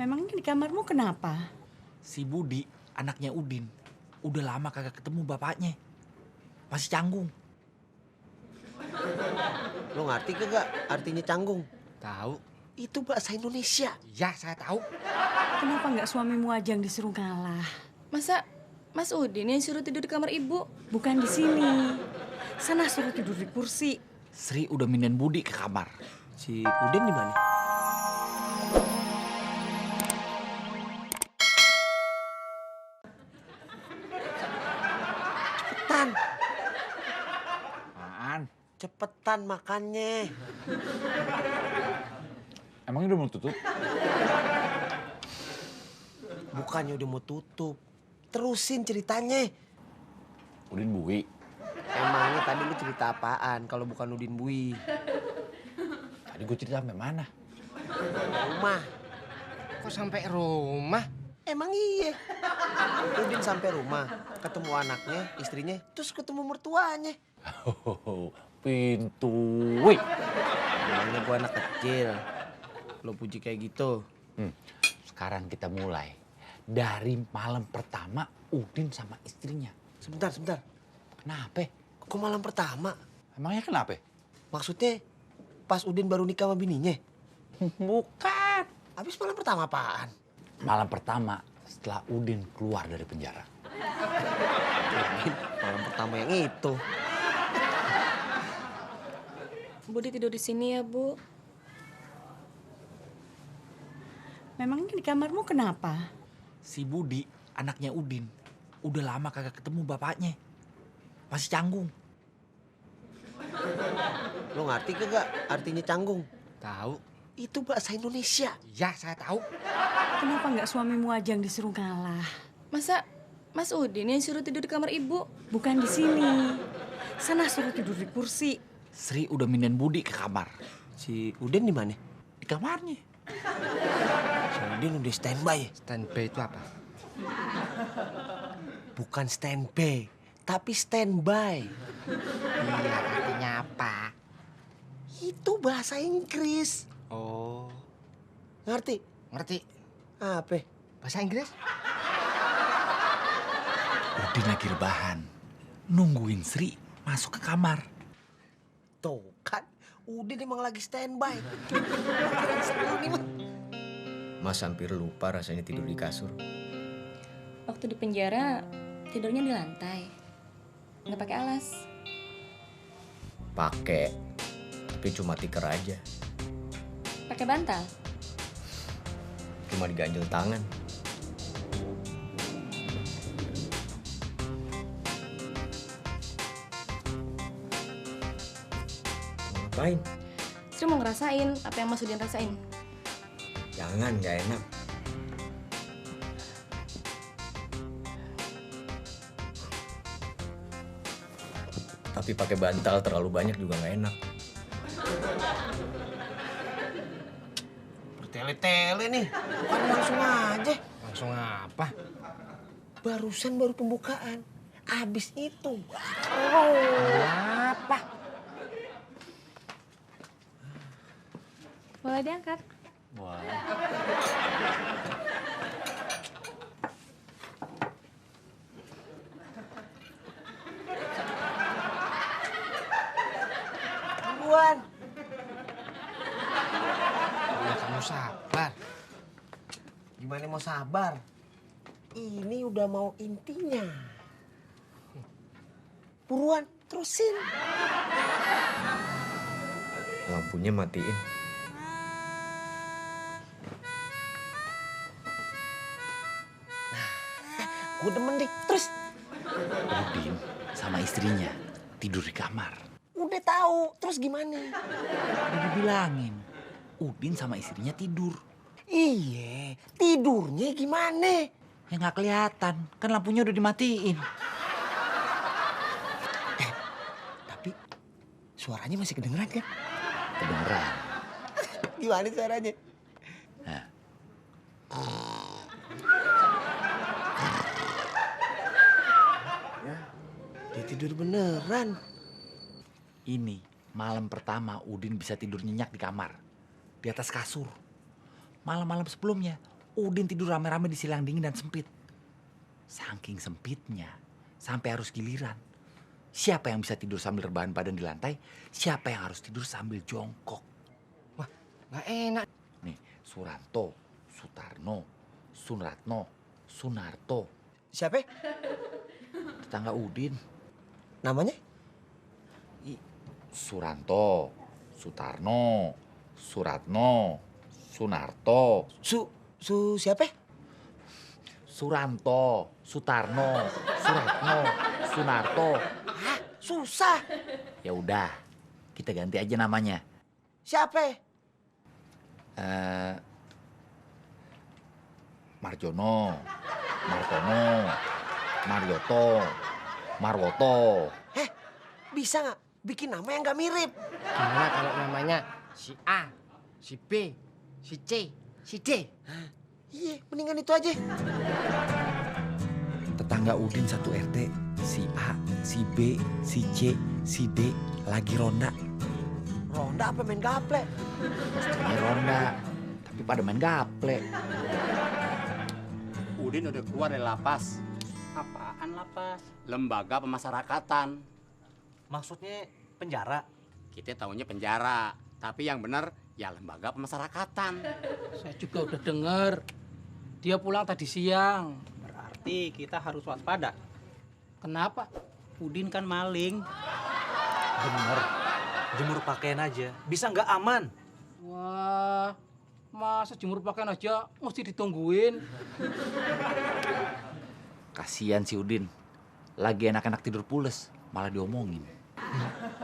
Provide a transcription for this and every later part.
Memangnya di kamarmu kenapa? Si Budi, anaknya Udin, udah lama kagak ketemu bapaknya. Masih canggung. Lo ngerti kagak artinya canggung? Tahu? Itu bahasa Indonesia. Ya, saya tahu. Kenapa nggak suamimu aja yang disuruh ngalah? Masa Mas Udin yang suruh tidur di kamar ibu? Bukan di sini. Sana suruh tidur di kursi. Sri udah mindahin Budi ke kamar. Si Udin di mana? Cepetan, Apaan? cepetan makannya. Emangnya udah mau tutup? Bukannya udah mau tutup. Terusin ceritanya. Udin Bui. Emangnya tadi lu cerita apaan kalau bukan Udin Bui? Tadi gue cerita sampai mana? Rumah. Kok sampai rumah? Emang iya. Udin sampai rumah, ketemu anaknya, istrinya, terus ketemu mertuanya. Pintu. Wih. Emangnya gua anak kecil. Lo puji kayak gitu. Sekarang kita mulai. Dari malam pertama Udin sama istrinya. Sebentar. Kenapa? Kok malam pertama? Emangnya kenapa? Maksudnya pas Udin baru nikah sama bininya? Bukan. Habis malam pertama apaan? Malam pertama setelah Udin keluar dari penjara. Malam pertama yang itu. Budi tidur di sini ya, Bu. Memangnya di kamarmu kenapa? Si Budi, anaknya Udin, udah lama kagak ketemu bapaknya. Masih canggung. Lo ngerti kagak artinya canggung? Tahu? Itu bahasa Indonesia. Ya, saya tahu. Kenapa nggak suamimu aja yang disuruh ngalah? Masa Mas Udin yang suruh tidur di kamar ibu? Bukan di sini. Sana suruh tidur di kursi. Sri udah mindahin Budi ke kamar. Si Udin di mana? Di kamarnya. Si Udin udah standby ya? Standby itu apa? Bukan standby, tapi standby. Iya, artinya apa? Itu bahasa Inggris. Oh, Ngerti? ngerti. Apa? Bahasa Inggris? Udin lagi rebahan. Nungguin Sri masuk ke kamar. Tuh kan, Udin emang lagi standby. Seru nih, mah. Mas hampir lupa rasanya tidur di kasur. Waktu di penjara tidurnya di lantai. Nggak pakai alas. Pakai, tapi cuma tikar aja. Pakai bantal. Cuma diganjel tangan. Mau ngapain? Sri mau ngerasain apa yang Mas Udin rasain. Jangan, gak enak. Tapi pakai bantal terlalu banyak juga gak enak. Bertele-tele nih. Bukan langsung aja. Langsung apa? Barusan baru pembukaan. Abis itu. Apa? Boleh diangkat. Wah. Buruan. Ya kamu sabar. Gimana mau sabar? Ini udah mau intinya. Buruan, terusin. Lampunya matiin. Gue demen deh, terus. Udin sama istrinya tidur di kamar. Udah tahu, terus gimana? Udah dibilangin. Udin sama istrinya tidur. Iya, tidurnya gimana? Ya nggak kelihatan, kan lampunya udah dimatiin. Tapi suaranya masih kedengeran kan? Kedengeran. Gimana suaranya? Nah, Dia tidur beneran. ini malam pertama Udin bisa tidur nyenyak di kamar. Di atas kasur. Malam-malam sebelumnya Udin tidur rame-rame di silang dingin dan sempit. Saking sempitnya, sampai harus giliran. Siapa yang bisa tidur sambil rebahan badan di lantai? Siapa yang harus tidur sambil jongkok? Wah, nggak enak. Nih, Suranto, Sutarno, Sunratno, Sunarto. Siapa? Tetangga Udin. Namanya? Suranto, Sutarno, Suratno, Sunarto. Siapa? Suranto, Sutarno, Suratno, Sunarto. Hah, susah. Ya udah, kita ganti aja namanya. Siapa? Marjono, Martono, Marioto, Marwoto. Bisa nggak bikin nama yang nggak mirip? Gimana kalau namanya si A, si B, si C, si D? Iya, mendingan itu aja. Tetangga Udin satu RT, si A, si B, si C, si D lagi ronda. Ronda apa main gaple? Ini ronda, tapi pada main gaple. Udin udah keluar dari lapas. Apaan lapas? Lembaga Pemasyarakatan. Maksudnya penjara? Kita taunya penjara, tapi yang benar ya lembaga pemasyarakatan. Saya juga udah dengar. Dia pulang tadi siang. Berarti kita harus waspada. Kenapa? Udin kan maling. Bener, jemur pakaian aja, bisa nggak aman? Wah, masa jemur pakaian aja mesti ditungguin? Kasian si Udin, lagi enak-enak tidur pules, malah diomongin.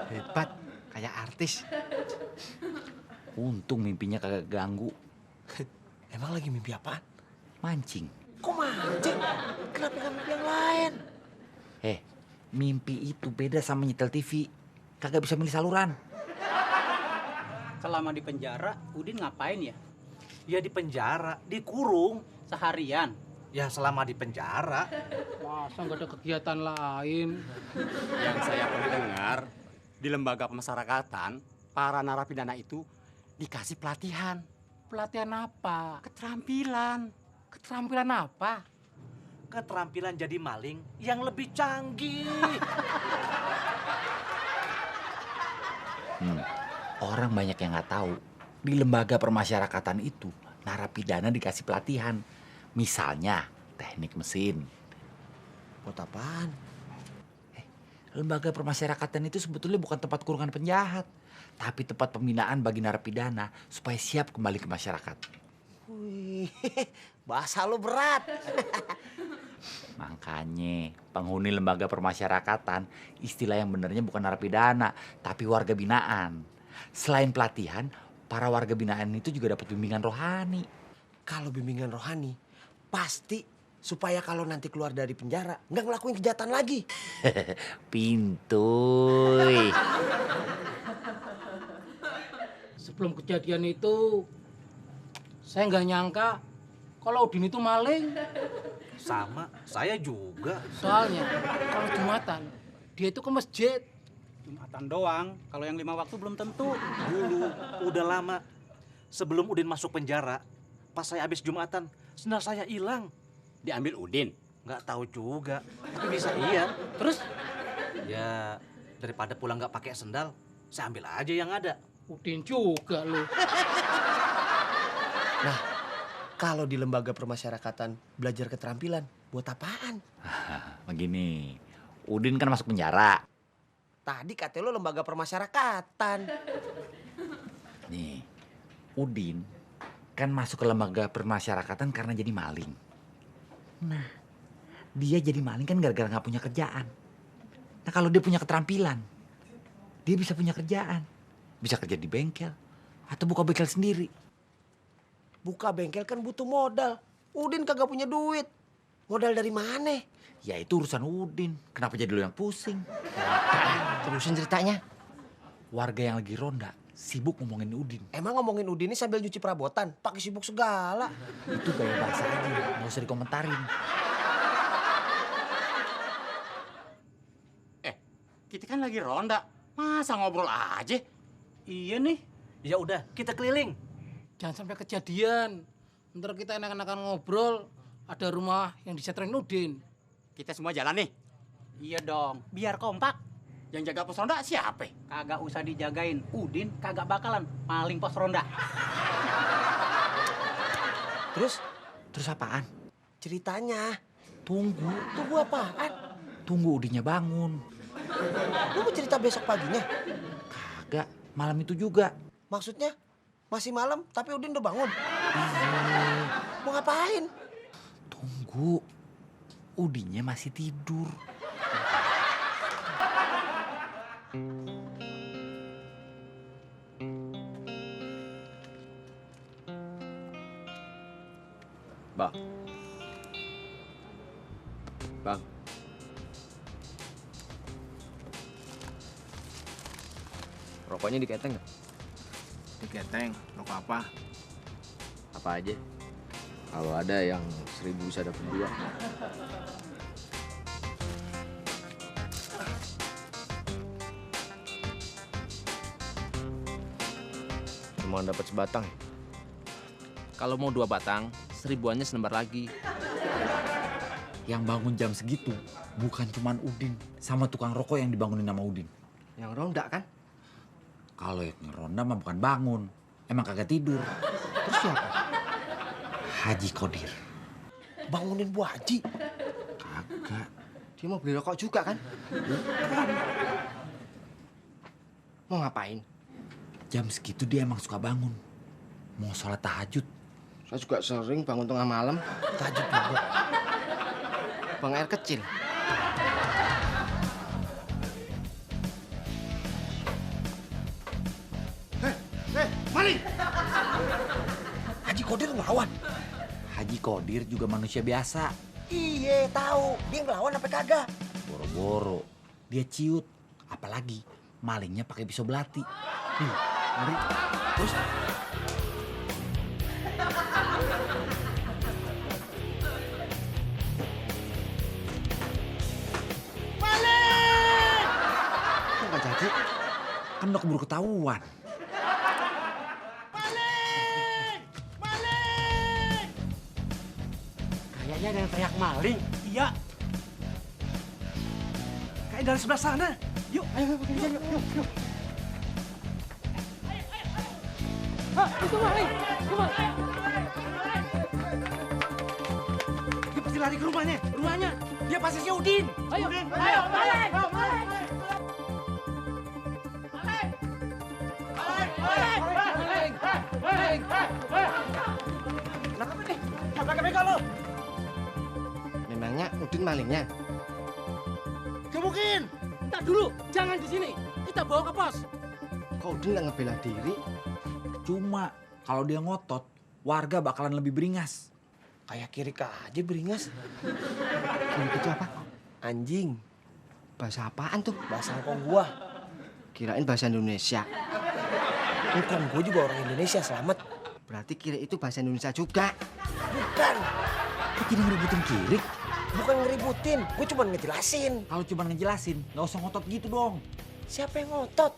Hebat, kayak artis. Untung mimpinya kagak ganggu. Emang lagi mimpi apaan? Mancing. Kok mancing? Kenapa nggak mimpi yang lain? Mimpi itu beda sama nyetel TV. Kagak bisa milih saluran. Selama di penjara, Udin ngapain ya? Ya di penjara, dikurung. Seharian? Ya selama di penjara. Masa nggak ada kegiatan lain? Yang saya pernah dengar, di lembaga pemasyarakatan, para narapidana itu dikasih pelatihan. Pelatihan apa? Keterampilan. Keterampilan apa? Keterampilan jadi maling yang lebih canggih. Orang banyak yang nggak tahu. Di lembaga permasyarakatan itu, narapidana dikasih pelatihan. Misalnya, teknik mesin. Buat apaan? Lembaga permasyarakatan itu sebetulnya bukan tempat kurungan penjahat, tapi tempat pembinaan bagi narapidana supaya siap kembali ke masyarakat. Wih, bahasa lo berat. Makanya penghuni lembaga permasyarakatan istilah yang benernya bukan narapidana, tapi warga binaan. Selain pelatihan, para warga binaan itu juga dapat bimbingan rohani. Kalau bimbingan rohani, pasti supaya kalau nanti keluar dari penjara nggak ngelakuin kejahatan lagi. Pintuy. Sebelum kejadian itu, saya nggak nyangka kalau Udin itu maling. Sama, saya juga. Soalnya kalau Jumatan, dia itu ke masjid. Jumatan doang, kalau yang 5 waktu belum tentu. Dulu, udah lama. Sebelum Udin masuk penjara, pas saya habis Jumatan, sendal saya hilang. Diambil Udin. Nggak tahu juga, tapi bisa iya. Terus Ya, daripada pulang nggak pakai sendal, saya ambil aja yang ada. Udin juga lu. Nah, kalau di lembaga permasyarakatan belajar keterampilan, buat apaan? Begini, Udin kan masuk penjara. Tadi kata lo lembaga permasyarakatan. Nih, Udin kan masuk ke lembaga permasyarakatan karena jadi maling. Nah, dia jadi maling kan gara-gara nggak punya kerjaan. Nah, kalau dia punya keterampilan, dia bisa punya kerjaan. Bisa kerja di bengkel atau buka bengkel sendiri. Buka bengkel kan butuh modal. Udin kagak punya duit. Modal dari mana? Ya itu urusan Udin. Kenapa jadi lo yang pusing? Terusin ceritanya. Warga yang lagi ronda sibuk ngomongin Udin. Emang ngomongin Udin ini sambil nyuci perabotan, pakai sibuk segala. Itu gaya bahasa aja, nggak usah dikomentarin. Kita kan lagi ronda, masa ngobrol aja? Iya nih, Ya udah, kita keliling. jangan sampai kejadian. Ntar kita enak-enakan ngobrol, ada rumah yang disetring Udin. Kita semua jalan nih. Iya dong, biar kompak. Yang jaga pos ronda siapa? Kagak usah dijagain, Udin kagak bakalan maling pos ronda. Terus apaan? ceritanya. Tunggu, Tunggu apaan? tunggu Udinnya bangun. Lu mau cerita besok paginya? Kagak, malam itu juga. Maksudnya masih malam tapi Udin udah bangun. Iya. Mau ngapain? Tunggu, Udinnya masih tidur. Bang. Bang. Rokoknya diketeng nggak? Diketeng, rokok apa? Apa aja? Kalau ada yang 1000 bisa dapat 2. Cuma dapat sebatang. Kalau mau 2 batang, 1000-annya selembar lagi. Yang bangun jam segitu bukan cuman Udin sama tukang rokok yang dibangunin sama Udin. Yang ronda kan? Kalau yang ngeronda mah bukan bangun, emang kagak tidur. Terus siapa? Haji Kodir. Bangunin Bu Haji. Kagak. Dia mau beli rokok juga kan? Mau ngapain? Jam segitu dia emang suka bangun. Mau sholat tahajud. Saya juga sering bangun tengah malam. Tahajud juga. Buang air kecil. Maling! Haji Kodir ngelawan. Haji Kodir juga manusia biasa. Iya, tahu. Dia ngelawan apa kagak? Boro-boro. Dia ciut. Apalagi malingnya pakai pisau belati. Ngeri. Terus? Kok nggak jadi? Kan udah keburu ketahuan. Kayaknya ada yang teriak maling. Iya. Kayak dari sebelah sana. Yuk, ayo, yuk. Dia pasti lari ke rumahnya. Dia pasti si Udin. Ayo, balik. Kenapa nih? Apa mereka lo? Memangnya Udin malingnya? Gak mungkin. Tak dulu, jangan di sini. Kita bawa ke pos. Kok Udin nggak ngebela diri? Cuma kalau dia ngotot, warga bakalan lebih beringas. Kayak kiri aja beringas. Kira gitu apa? Anjing. Bahasa apaan tuh? Bahasa Hongkong gua. Kirain bahasa Indonesia. Hongkong gua juga orang Indonesia, selamat. Berarti kira itu bahasa Indonesia juga. Bukan. Kok jadi ngeributin kirik? Bukan ngeributin. Gua cuma ngejelasin. Kalau cuma ngejelasin, nggak usah ngotot gitu dong. Siapa yang ngotot?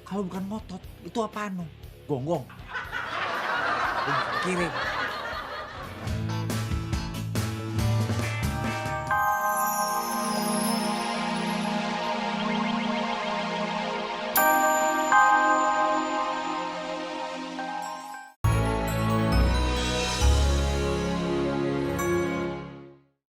Kalau bukan ngotot, itu apaan no? Gonggong. Kiri.